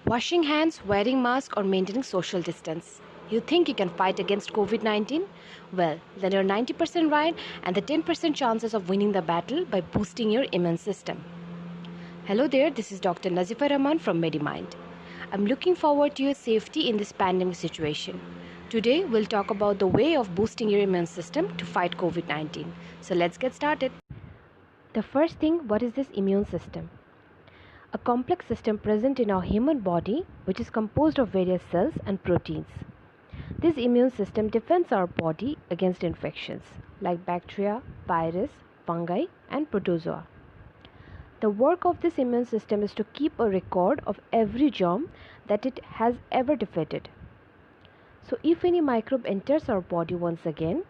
Washing hands, wearing masks, or maintaining social distance. You think you can fight against COVID 19? Well, then you're 90% right and the 10% chances of winning the battle by boosting your immune system. Hello there, this is Dr. Nazifa Rahman from MediMind. I'm looking forward to your safety in this pandemic situation. Today, we'll talk about the way of boosting your immune system to fight COVID 19. So let's get started. The first thing, what is this immune system? A complex system present in our human body which is composed of various cells and proteins. This immune system defends our body against infections like bacteria, virus, fungi, and protozoa. The work of this immune system is to keep a record of every germ that it has ever defeated. So if any microbe enters our body once again,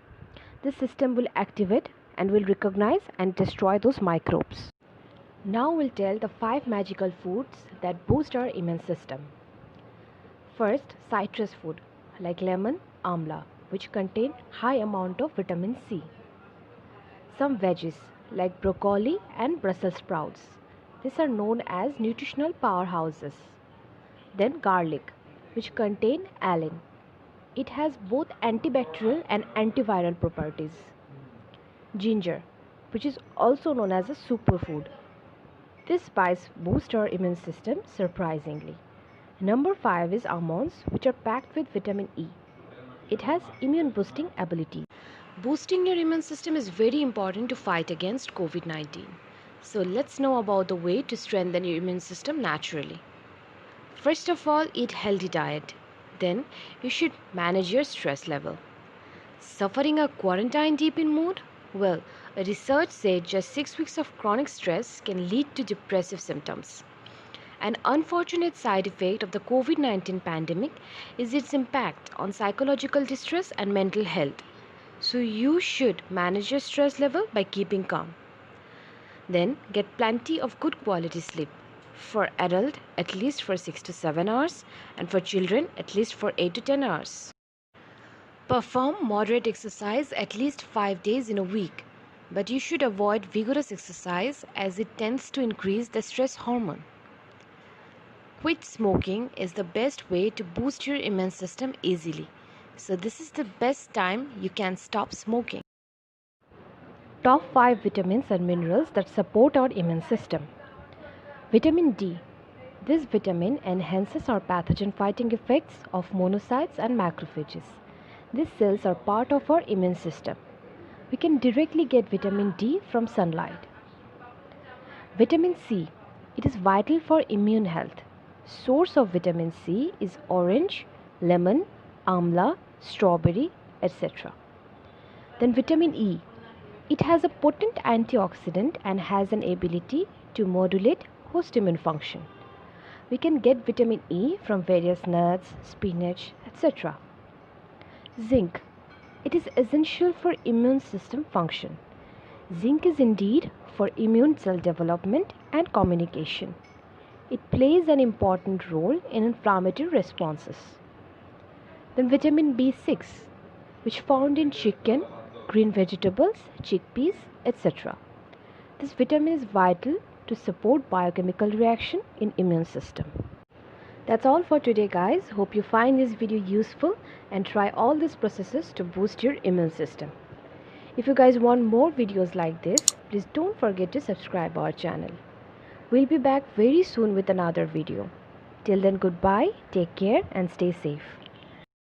this system will activate and will recognize and destroy those microbes. Now we'll tell the 5 magical foods that boost our immune system. First, citrus food like lemon, amla, which contain high amount of vitamin C. Some veggies like broccoli and Brussels sprouts. These are known as nutritional powerhouses. Then garlic, which contain allicin. It has both antibacterial and antiviral properties. Ginger, which is also known as a superfood. This spice boosts our immune system surprisingly. Number 5 is almonds, which are packed with vitamin E. It has immune boosting ability. Boosting your immune system is very important to fight against COVID 19. So let's know about the way to strengthen your immune system naturally. First of all, eat healthy diet. Then you should manage your stress level. Suffering a quarantine deep in mood? Well, a research said just 6 weeks of chronic stress can lead to depressive symptoms. An unfortunate side effect of the COVID 19 pandemic is its impact on psychological distress and mental health. So you should manage your stress level by keeping calm. Then get plenty of good quality sleep. For adults, at least for 6 to 7 hours, and for children, at least for 8 to 10 hours. Perform moderate exercise at least 5 days in a week, but you should avoid vigorous exercise as it tends to increase the stress hormone. Quit smoking is the best way to boost your immune system easily. So this is the best time you can stop smoking. Top 5 vitamins and minerals that support our immune system. Vitamin D. This vitamin enhances our pathogen fighting effects of monocytes and macrophages. These cells are part of our immune system. We can directly get vitamin D from sunlight. Vitamin C. It is vital for immune health. Source of vitamin C is orange, lemon, amla, strawberry, etc. Then vitamin E. It has a potent antioxidant and has an ability to modulate host immune function. We can get vitamin E from various nuts, spinach, etc. Zinc. It is essential for immune system function. Zinc is indeed for immune cell development and communication. It plays an important role in inflammatory responses. Then vitamin B6, which found in chicken, green vegetables, chickpeas, etc. This vitamin is vital to support biochemical reaction in immune system. That's all for today guys. Hope you find this video useful and try all these processes to boost your immune system. If you guys want more videos like this, please don't forget to subscribe our channel. We'll be back very soon with another video. Till then, goodbye, take care and stay safe.